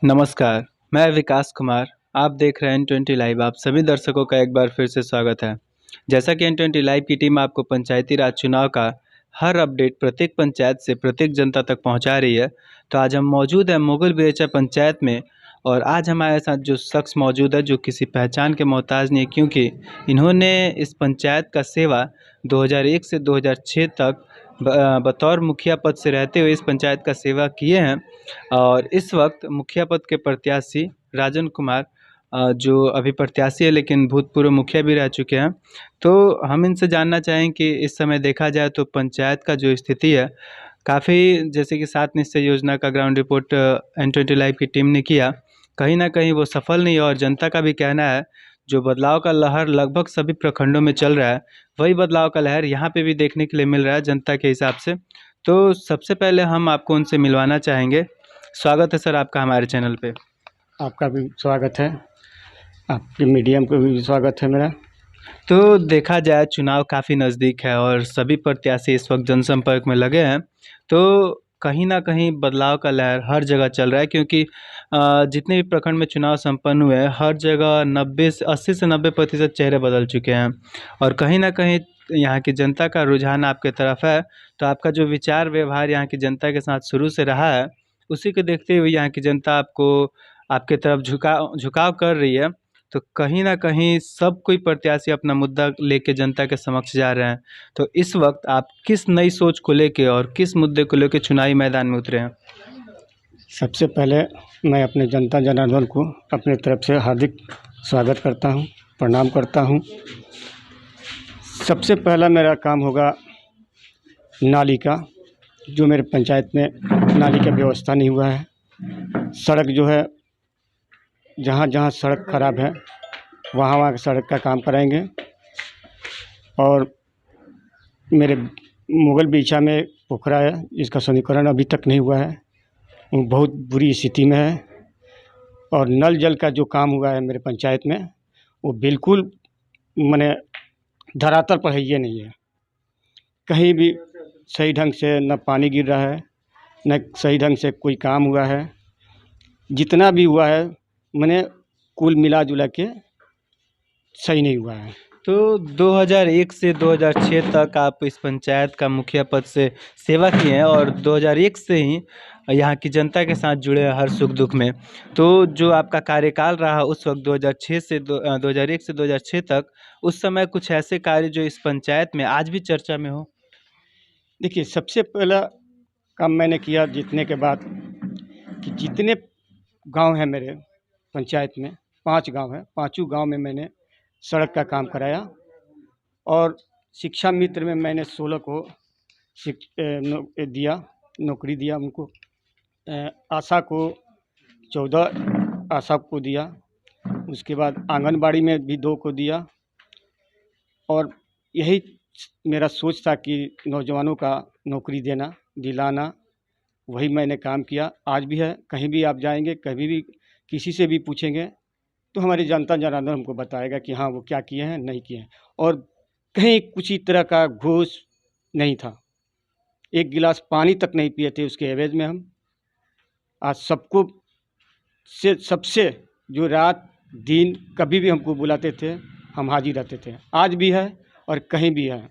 नमस्कार, मैं विकास कुमार। आप देख रहे हैं N20 लाइव। आप सभी दर्शकों का एक बार फिर से स्वागत है। जैसा कि N20 लाइव की टीम आपको पंचायती राज चुनाव का हर अपडेट प्रत्येक पंचायत से प्रत्येक जनता तक पहुंचा रही है, तो आज हम मौजूद हैं मुगल बेरचा पंचायत में। और आज हमारे साथ जो शख्स मौजूद है जो किसी पहचान के मोहताज नहीं है, क्योंकि इन्होंने इस पंचायत का सेवा 2001 से 2006 तक बतौर मुखिया पद से रहते हुए इस पंचायत का सेवा किए हैं। और इस वक्त मुखिया पद के प्रत्याशी राजन कुमार, जो अभी प्रत्याशी है लेकिन भूतपूर्व मुखिया भी रह चुके हैं। तो हम इनसे जानना चाहें कि इस समय देखा जाए तो पंचायत का जो स्थिति है काफ़ी, जैसे कि 7 निश्चय योजना का ग्राउंड रिपोर्ट N20 लाइव की टीम ने किया, कहीं ना कहीं वो सफल नहीं है। और जनता का भी कहना है जो बदलाव का लहर लगभग सभी प्रखंडों में चल रहा है, वही बदलाव का लहर यहाँ पे भी देखने के लिए मिल रहा है जनता के हिसाब से। तो सबसे पहले हम आपको उनसे मिलवाना चाहेंगे। स्वागत है सर आपका हमारे चैनल पे। आपका भी स्वागत है। आपके मीडियम को भी स्वागत है मेरा। तो देखा जाए चुनाव काफ़ी नज़दीक है और सभी प्रत्याशी इस वक्त जनसंपर्क में लगे हैं। तो कहीं ना कहीं बदलाव का लहर हर जगह चल रहा है, क्योंकि जितने भी प्रखंड में चुनाव संपन्न हुए हैं हर जगह 80 से 90% चेहरे बदल चुके हैं। और कहीं ना कहीं यहाँ की जनता का रुझान आपके तरफ है। तो आपका जो विचार व्यवहार यहाँ की जनता के साथ शुरू से रहा है, उसी को देखते हुए यहाँ की जनता आपको आपके तरफ झुकाव झुकाव कर रही है। तो कहीं ना कहीं सब कोई प्रत्याशी अपना मुद्दा लेके जनता के समक्ष जा रहे हैं। तो इस वक्त आप किस नई सोच को लेके और किस मुद्दे को लेके चुनावी मैदान में उतरे हैं? सबसे पहले मैं अपने जनता जनार्दन को अपने तरफ से हार्दिक स्वागत करता हूं, प्रणाम करता हूं। सबसे पहला मेरा काम होगा नाली का। जो मेरे पंचायत में नाली का व्यवस्था नहीं हुआ है। सड़क जो है, जहाँ जहाँ सड़क खराब है वहाँ वहाँ सड़क का काम कराएंगे। और मेरे मुगल बीछा में पोखरा है जिसका शोधीकरण अभी तक नहीं हुआ है, वो बहुत बुरी स्थिति में है। और नल जल का जो काम हुआ है मेरे पंचायत में, वो बिल्कुल माने धरातल पर है, ये नहीं है। कहीं भी सही ढंग से न पानी गिर रहा है, न सही ढंग से कोई काम हुआ है। जितना भी हुआ है मैंने कुल मिला जुला के सही नहीं हुआ है। तो 2001 से 2006 तक आप इस पंचायत का मुखिया पद से सेवा किए हैं और 2001 से ही यहाँ की जनता के साथ जुड़े हैं हर सुख दुख में। तो जो आपका कार्यकाल रहा उस वक्त 2001 से 2006 तक, उस समय कुछ ऐसे कार्य जो इस पंचायत में आज भी चर्चा में हो? देखिए, सबसे पहला काम मैंने किया जीतने के बाद कि जितने गांव हैं मेरे पंचायत में, 5 गांव हैं, पांचों गांव में मैंने सड़क का काम कराया। और शिक्षा मित्र में मैंने 16 को नौकरी दिया उनको। आशा को 14 आशा को दिया। उसके बाद आंगनबाड़ी में भी 2 को दिया। और यही मेरा सोच था कि नौजवानों का नौकरी देना, दिलाना, वही मैंने काम किया। आज भी है। कहीं भी आप जाएंगे, कभी भी किसी से भी पूछेंगे तो हमारी जनता जनार्दन हमको बताएगा कि हाँ वो क्या किए हैं, नहीं किए हैं। और कहीं कुछ ही तरह का घूस नहीं था। एक गिलास पानी तक नहीं पिए थे उसके एवज में हम। आज सबको से सबसे जो रात दिन कभी भी हमको बुलाते थे, हम हाजिर रहते थे। आज भी है और कहीं भी है।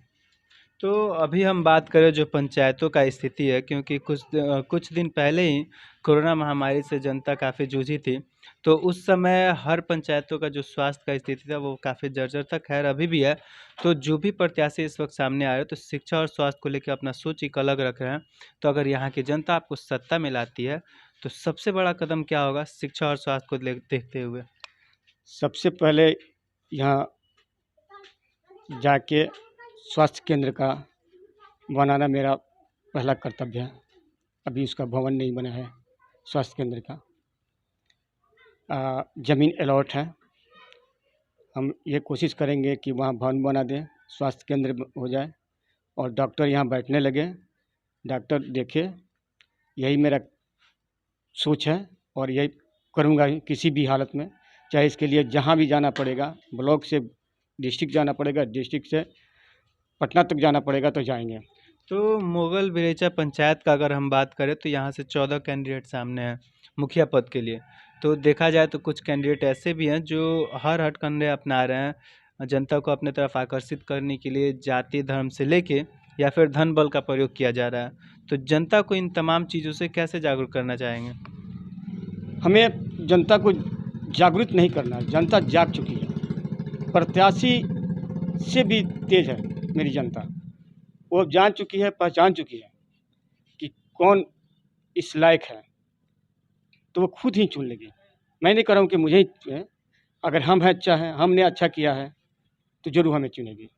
तो अभी हम बात करें जो पंचायतों का स्थिति है, क्योंकि कुछ दिन पहले ही कोरोना महामारी से जनता काफ़ी जूझी थी। तो उस समय हर पंचायतों का जो स्वास्थ्य का स्थिति था वो काफ़ी जर्जर था, खैर अभी भी है। तो जो भी प्रत्याशी इस वक्त सामने आ रहे हैं तो शिक्षा और स्वास्थ्य को लेकर अपना सोच एक अलग रख रहे हैं। तो अगर यहाँ की जनता आपको सत्ता में लाती है तो सबसे बड़ा कदम क्या होगा शिक्षा और स्वास्थ्य को देखते हुए? सबसे पहले यहाँ जाके स्वास्थ्य केंद्र का बनाना मेरा पहला कर्तव्य है। अभी उसका भवन नहीं बना है स्वास्थ्य केंद्र का। ज़मीन अलॉट है। हम ये कोशिश करेंगे कि वहाँ भवन बना दें, स्वास्थ्य केंद्र हो जाए और डॉक्टर यहाँ बैठने लगे, डॉक्टर देखे। यही मेरा सोच है और यही करूँगा ही किसी भी हालत में। चाहे इसके लिए जहाँ भी जाना पड़ेगा, ब्लॉक से डिस्ट्रिक्ट जाना पड़ेगा, डिस्ट्रिक्ट से पटना तक जाना पड़ेगा तो जाएंगे। तो मुगल बेरेचा पंचायत का अगर हम बात करें तो यहाँ से 14 कैंडिडेट सामने हैं मुखिया पद के लिए। तो देखा जाए तो कुछ कैंडिडेट ऐसे भी हैं जो हर हथकंडे अपना रहे हैं जनता को अपने तरफ आकर्षित करने के लिए, जाति धर्म से लेके या फिर धन बल का प्रयोग किया जा रहा है। तो जनता को इन तमाम चीज़ों से कैसे जागरूक करना चाहेंगे? हमें जनता को जागरूक नहीं करना है। जनता जाग चुकी है, प्रत्याशी से भी तेज है मेरी जनता। वो जान चुकी है, पहचान चुकी है कि कौन इस लायक है, तो वो खुद ही चुन लेगी। मैं नहीं कह रहा हूँ कि मुझे ही चुने। अगर हम हैं, अच्छा है, हमने अच्छा किया है, तो जरूर हमें चुनेगी।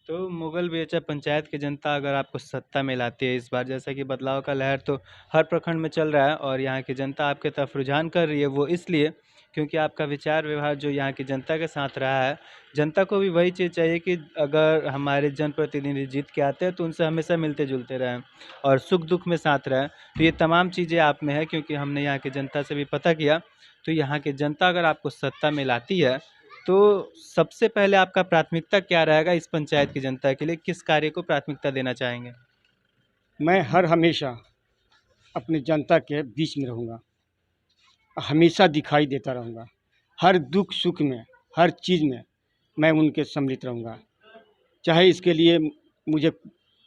तो मुगल बेचा पंचायत की जनता अगर आपको सत्ता में लाती है इस बार, जैसा कि बदलाव का लहर तो हर प्रखंड में चल रहा है और यहाँ की जनता आपके तरफ रुझान कर रही है, वो इसलिए क्योंकि आपका विचार व्यवहार जो यहाँ की जनता के साथ रहा है। जनता को भी वही चीज़ चाहिए कि अगर हमारे जनप्रतिनिधि जीत के आते हैं तो उनसे हमेशा मिलते जुलते रहें और सुख दुख में साथ रहें। तो ये तमाम चीज़ें आप में है, क्योंकि हमने यहाँ की जनता से भी पता किया। तो यहाँ की जनता अगर आपको सत्ता में लाती है तो सबसे पहले आपका प्राथमिकता क्या रहेगा इस पंचायत की जनता के लिए? किस कार्य को प्राथमिकता देना चाहेंगे? मैं हर हमेशा अपनी जनता के बीच में रहूँगा, हमेशा दिखाई देता रहूँगा। हर दुख सुख में, हर चीज़ में मैं उनके सम्मिलित रहूँगा। चाहे इसके लिए मुझे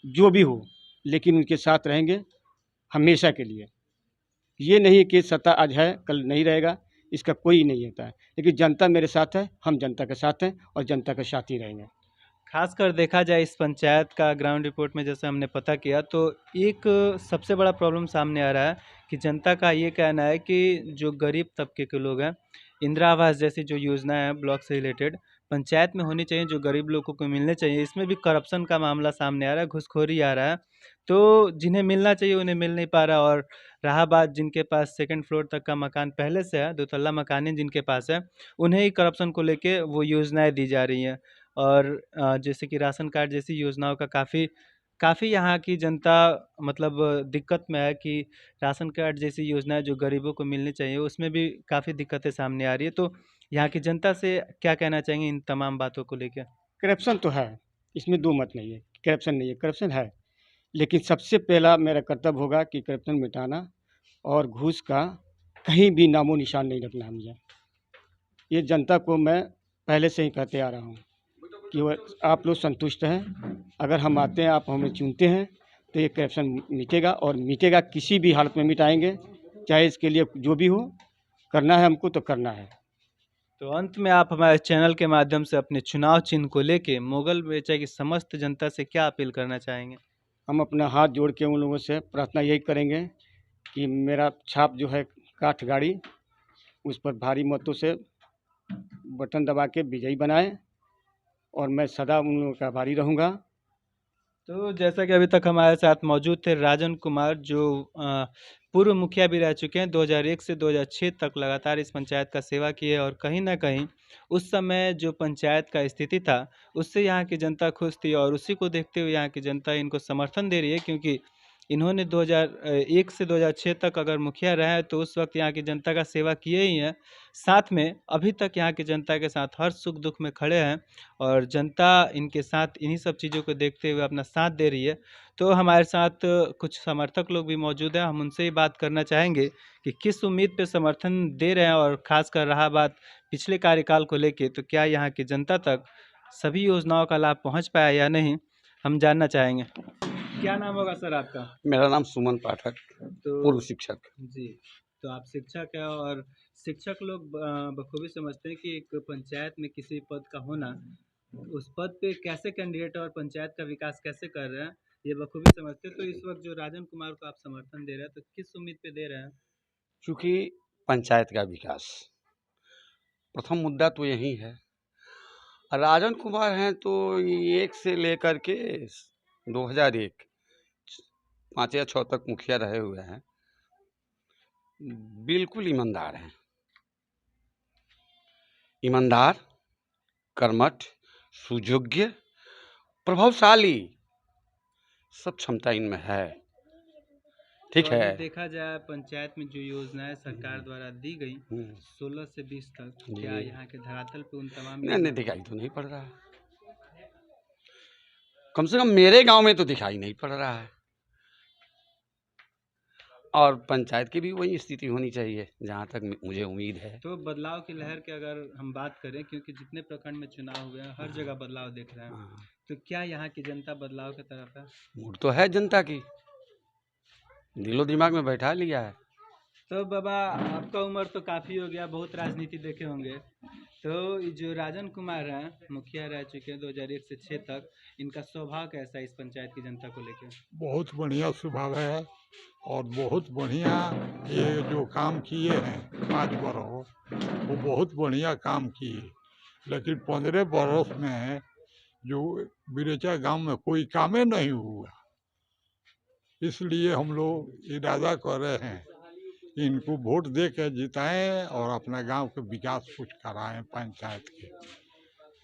जो भी हो, लेकिन उनके साथ रहेंगे हमेशा के लिए। ये नहीं कि सत्ता आज है, कल नहीं रहेगा, इसका कोई नहीं होता है। लेकिन जनता मेरे साथ है, हम जनता के साथ हैं और जनता के साथ ही रहेंगे। खासकर देखा जाए इस पंचायत का ग्राउंड रिपोर्ट में जैसे हमने पता किया, तो एक सबसे बड़ा प्रॉब्लम सामने आ रहा है कि जनता का ये कहना है कि जो गरीब तबके के लोग हैं, इंदिरा आवास जैसी जो योजना है ब्लॉक से रिलेटेड पंचायत में होनी चाहिए, जो गरीब लोगों को मिलने चाहिए, इसमें भी करप्शन का मामला सामने आ रहा है, घूसखोरी आ रहा है। तो जिन्हें मिलना चाहिए उन्हें मिल नहीं पा रहा। और रहा बात जिनके पास सेकंड फ्लोर तक का मकान पहले से है, दो तल्ला मकान जिनके पास है, उन्हें ही करप्शन को लेके वो योजनाएं दी जा रही हैं। और जैसे कि राशन कार्ड जैसी योजनाओं का काफ़ी काफ़ी यहाँ की जनता मतलब दिक्कत में है कि राशन कार्ड जैसी योजनाएं जो गरीबों को मिलनी चाहिए उसमें भी काफ़ी दिक्कतें सामने आ रही है। तो यहाँ की जनता से क्या कहना चाहेंगे इन तमाम बातों को लेकर? करप्शन तो है, इसमें दो मत नहीं है। करप्शन नहीं है, करप्शन है। लेकिन सबसे पहला मेरा कर्तव्य होगा कि करप्शन मिटाना और घूस का कहीं भी नामो निशान नहीं रखना है मुझे। ये जनता को मैं पहले से ही कहते आ रहा हूँ कि वो आप लोग संतुष्ट हैं, अगर हम आते हैं, आप हमें चुनते हैं, तो ये करप्शन मिटेगा और मिटेगा, किसी भी हालत में मिटाएंगे। चाहे इसके लिए जो भी हो, करना है हमको तो करना है। तो अंत में आप हमारे चैनल के माध्यम से अपने चुनाव चिन्ह को लेके मुगल बेचा की समस्त जनता से क्या अपील करना चाहेंगे? हम अपना हाथ जोड़ के उन लोगों से प्रार्थना यही करेंगे कि मेरा छाप जो है काठ गाड़ी, उस पर भारी मतों से बटन दबा के विजयी बनाएं और मैं सदा उन लोगों का आभारी रहूँगा। तो जैसा कि अभी तक हमारे साथ मौजूद थे राजन कुमार, जो पूर्व मुखिया भी रह चुके हैं। 2001 से 2006 तक लगातार इस पंचायत का सेवा की है और कहीं ना कहीं उस समय जो पंचायत का स्थिति था उससे यहाँ की जनता खुश थी और उसी को देखते हुए यहाँ की जनता इनको समर्थन दे रही है, क्योंकि इन्होंने 2001 से 2006 तक अगर मुखिया रहे हैं तो उस वक्त यहाँ की जनता का सेवा किए ही हैं। साथ में अभी तक यहाँ की जनता के साथ हर सुख दुख में खड़े हैं और जनता इनके साथ इन्हीं सब चीज़ों को देखते हुए अपना साथ दे रही है। तो हमारे साथ कुछ समर्थक लोग भी मौजूद हैं, हम उनसे ही बात करना चाहेंगे कि किस उम्मीद पे समर्थन दे रहे हैं और खासकर रहा बात पिछले कार्यकाल को लेके, तो क्या यहाँ की जनता तक सभी योजनाओं का लाभ पहुँच पाया या नहीं, हम जानना चाहेंगे। क्या नाम होगा सर आपका? मेरा नाम सुमन पाठक, तो पूर्व शिक्षक। जी, तो आप शिक्षक हैं और शिक्षक लोग बखूबी समझते हैं कि एक पंचायत में किसी पद का होना, उस पद पे कैसे कैंडिडेट और पंचायत का विकास कैसे कर रहे हैं, ये बखूबी समझते हैं। तो इस वक्त जो राजन कुमार को आप समर्थन दे रहे हैं तो किस उम्मीद पे दे रहे हैं? चूँकि पंचायत का विकास प्रथम मुद्दा तो यही है। राजन कुमार हैं तो 1 से लेकर के 2001 5 या 6 तक मुखिया रहे हुए हैं, बिल्कुल ईमानदार हैं। ईमानदार, कर्मठ, सुयोग्य, प्रभावशाली, सब क्षमता इनमें है। ठीक तो है। अभी देखा जाए पंचायत में जो योजनाएं सरकार द्वारा दी गई 16 से 20 तक, क्या जी। यहाँ के धरातल पे उन तमाम नहीं दिखाई तो नहीं पड़ रहा है। कम से कम मेरे गांव में तो दिखाई नहीं पड़ रहा है। और पंचायत की भी वही स्थिति होनी चाहिए, जहाँ तक मुझे उम्मीद है। तो बदलाव की लहर की अगर हम बात करें, क्योंकि जितने प्रखंड में चुनाव हुए हैं हर जगह बदलाव दिख रहा है, हाँ, तो क्या यहाँ की जनता बदलाव की तरफ है? मूड तो है जनता की, दिलो दिमाग में बैठा लिया है। तो बाबा, आपका उम्र तो काफ़ी हो गया, बहुत राजनीति देखे होंगे। तो ये जो राजन कुमार हैं, मुखिया रह चुके हैं 2001 से 6 तक, इनका स्वभाव कैसा है इस पंचायत की जनता को लेकर? बहुत बढ़िया स्वभाव है और बहुत बढ़िया ये जो काम किए हैं 5 बरस, वो बहुत बढ़िया काम किए। लेकिन 15 बरस में जो बिरेचा गांव में कोई काम ही नहीं हुआ, इसलिए हम लोग इरादा कर रहे हैं कि इनको वोट दे के जिताएं और अपना गांव के विकास कुछ कराएं पंचायत के।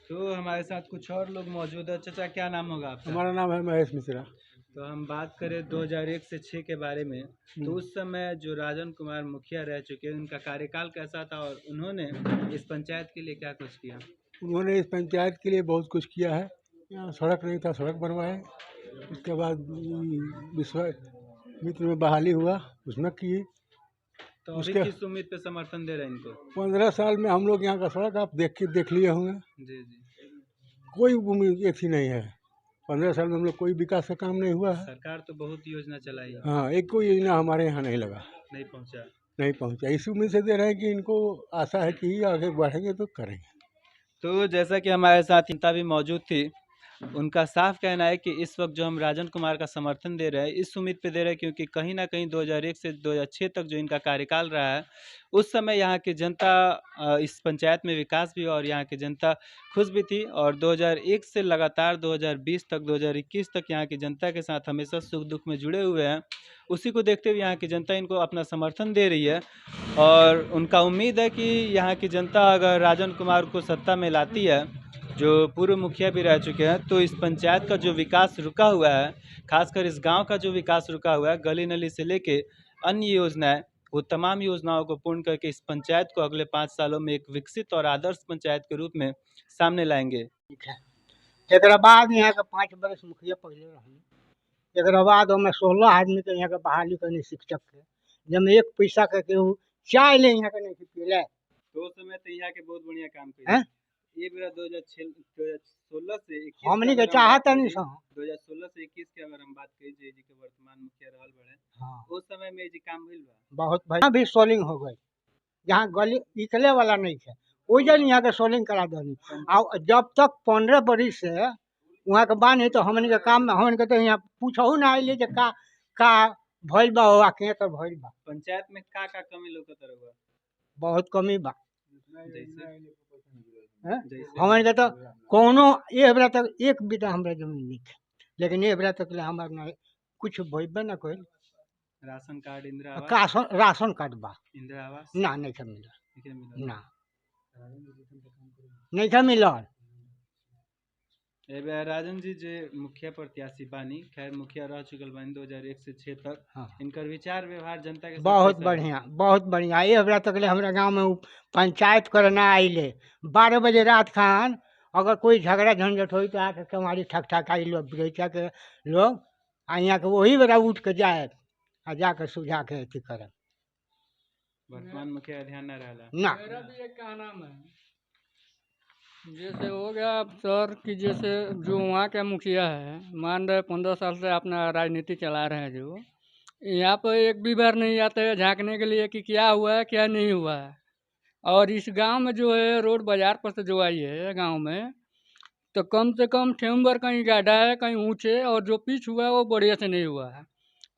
तो हमारे साथ कुछ और लोग मौजूद है। चाचा, क्या नाम होगा आपका? हमारा नाम है महेश मिश्रा। तो हम बात करें 2001 से 6 के बारे में, तो उस समय जो राजन कुमार मुखिया रह चुके हैं, उनका कार्यकाल कैसा था और उन्होंने इस पंचायत के लिए क्या कुछ किया? उन्होंने इस पंचायत के लिए बहुत कुछ किया है। यहाँ सड़क नहीं था, सड़क बनवाए। उसके बाद विश्वामित्र में बहाली हुआ, उसमें किए। तो अभी उसके किस उम्मीद पे समर्थन दे रहे हैं इनको? 15 साल में हम लोग यहाँ का सड़क आप देख लिए होंगे। जी जी। कोई उम्मीद ऐसी नहीं है। 15 साल में हम लोग कोई विकास का काम नहीं हुआ है। सरकार तो बहुत योजना चलाई है, हाँ, एक कोई योजना हमारे यहाँ नहीं लगा, नहीं पहुंचा। इस उम्मीद से दे रहे हैं कि इनको आशा है कि आगे बढ़ेंगे तो करेंगे। तो जैसा कि हमारे साथ चिंता भी मौजूद थी, उनका साफ कहना है कि इस वक्त जो हम राजन कुमार का समर्थन दे रहे हैं, इस उम्मीद पे दे रहे हैं क्योंकि कहीं ना कहीं 2001 से 2006 तक जो इनका कार्यकाल रहा है, उस समय यहाँ की जनता इस पंचायत में विकास भी और यहाँ की जनता खुश भी थी। और 2001 से लगातार 2020 तक 2021 तक यहाँ की जनता के साथ हमेशा सुख दुख में जुड़े हुए हैं। उसी को देखते हुए यहाँ की जनता इनको अपना समर्थन दे रही है और उनका उम्मीद है कि यहाँ की जनता अगर राजन कुमार को सत्ता में लाती है, जो पूर्व मुखिया भी रह चुके हैं, तो इस पंचायत का जो विकास रुका हुआ है, खासकर इस गांव का जो विकास रुका हुआ है, गली नली से लेके अन्य योजनाएं, वो तमाम योजनाओं को पूर्ण करके इस पंचायत को अगले 5 सालों में एक विकसित और आदर्श पंचायत के रूप में सामने लाएंगे। एक बाद यहाँ के 5 बरस मुखिया पहले रही, एक बाद हमें 16 आदमी के यहाँ के बहाली करनी शिक्षक के, जब एक पैसा के केहू चाय ले यहाँ के नहीं पिले। तो उस समय तो यहाँ के बहुत बढ़िया काम हैं? किए। ये मेरा 2016 से 21 हमनी के चाहता नहीं सो। 2016 से 21 के अगर हम बात करी, जी के वर्तमान मुखिया रहल बड़े, हाँ, उस समय में जी काम भइल बा। बहुत बढ़िया भी सोलिंग हो गई, जहाँ गली निकले वाला नहीं है वही जन यहाँ के सोलिंग करा दनी। और जब तक 15 बरिस से वहाँ के बानी तो हमनी के काम में हमन के तो यहाँ पूछहु ना आइले जे का भइल बा हो के तो भइल बा। पंचायत में का कमी लौकत रहुआ? बहुत कमी बा। जैसे हमन के तो कोनो ये बेरा तक एक बीता हमरा जमीन नहीं है, लेकिन ये बेरा तक हमार ना कुछ भइबे ना कोई। राशन कार्ड, इंदिरा आवास, राशन कार्ड बा इंदिरा आवास ना नहीं था मिलल, नहीं मिलल। ना नहीं था मिलल। एबे राजन जी जे मुखिया प्रत्याशी बानी, खैर मुखिया रह चुकल बानी 2001 से 6 तक, हाँ। इनकर विचार व्यवहार जनता के साथ बहुत कैसा है? बढ़िया, बहुत बढ़िया। ये बेरा तक हमारे गांव में पंचायत करना आइले 12 बजे रात खान अगर कोई झगड़ा झंझट हो तो आके हमारी ठक ठक आई लोग बिगैचा के लोग आ यहाँ के वही बेरा उठ के जाए आ जाकर सुझा के अथी करे। वर्तमान मुखिया ध्यान न रहला। ना मेरा भी एक कहना है, जैसे हो गया अब सर कि जैसे जो वहाँ का मुखिया है, मान रहे 15 साल से अपना राजनीति चला रहे हैं, जो यहाँ पर एक भी बार नहीं आते हैं झांकने के लिए कि क्या हुआ है क्या नहीं हुआ है। और इस गांव में जो है रोड बाजार पर से जो आई है गांव में, तो कम से कम ठेम्बर कहीं गाढ़ा है कहीं ऊँचे, और जो पिच हुआ है वो बढ़िया से नहीं हुआ है।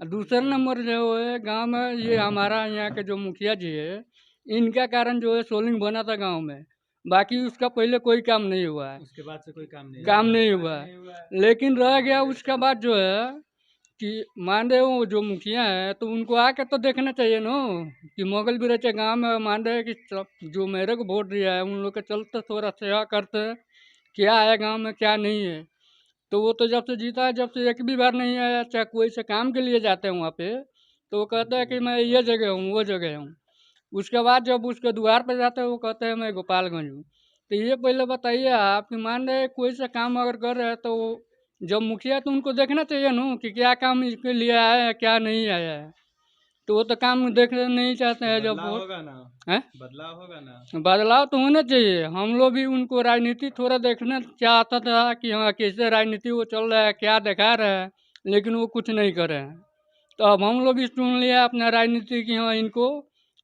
और दूसरा नंबर जो है गांव में ये हमारा यहाँ के जो मुखिया जी है, इनका कारण जो है सोलिंग बना था गांव में, बाकी उसका पहले कोई काम नहीं हुआ है, उसके बाद से कोई काम नहीं हुआ है। लेकिन रह गया उसका बाद जो है कि मान रहे वो जो मुखिया है तो उनको आके तो देखना चाहिए ना कि मोगल बिरचे गांव में मान रहे कि जो मेरे को वोट दिया है उन लोग के चलते थोड़ा सेवा करते क्या है गांव में क्या नहीं है। तो वो तो जब से जीता है, जब से एक भी बार नहीं आया, चाहे कोई से काम के लिए जाते हैं वहाँ पे तो वो कहता है कि मैं ये जगह हूँ वो जगह हूँ। उसके बाद जब उसके द्वार पर जाते हैं वो कहते हैं मैं गोपालगंज हूँ। तो ये पहले बताइए आप कि मान रहे कोई सा काम अगर कर रहे हैं तो जब मुखिया तो उनको देखना चाहिए ना कि क्या काम इसके लिए आया है क्या नहीं आया है। तो वो तो काम देखना नहीं चाहते हैं जब बदलाव वोट होगा ना, हैं बदलाव होगा ना। बदलाव तो होना चाहिए। हम लोग भी उनको राजनीति थोड़ा देखना चाहता था कि हाँ कैसे राजनीति वो चल रहा है, क्या दिखा रहा है, लेकिन वो कुछ नहीं कर रहे हैं। तो अब हम लोग भी चुन लिया अपना राजनीति की हाँ इनको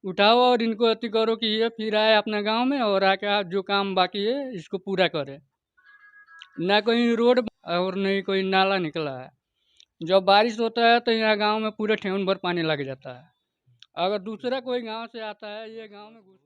उठाओ और इनको अति करो कि ये फिर आए अपना गांव में और आके जो काम बाकी है इसको पूरा करे। ना कोई रोड और नहीं कोई नाला निकला है। जब बारिश होता है तो यहाँ गांव में पूरे ठेहुन भर पानी लग जाता है। अगर दूसरा कोई गांव से आता है ये गांव में घुस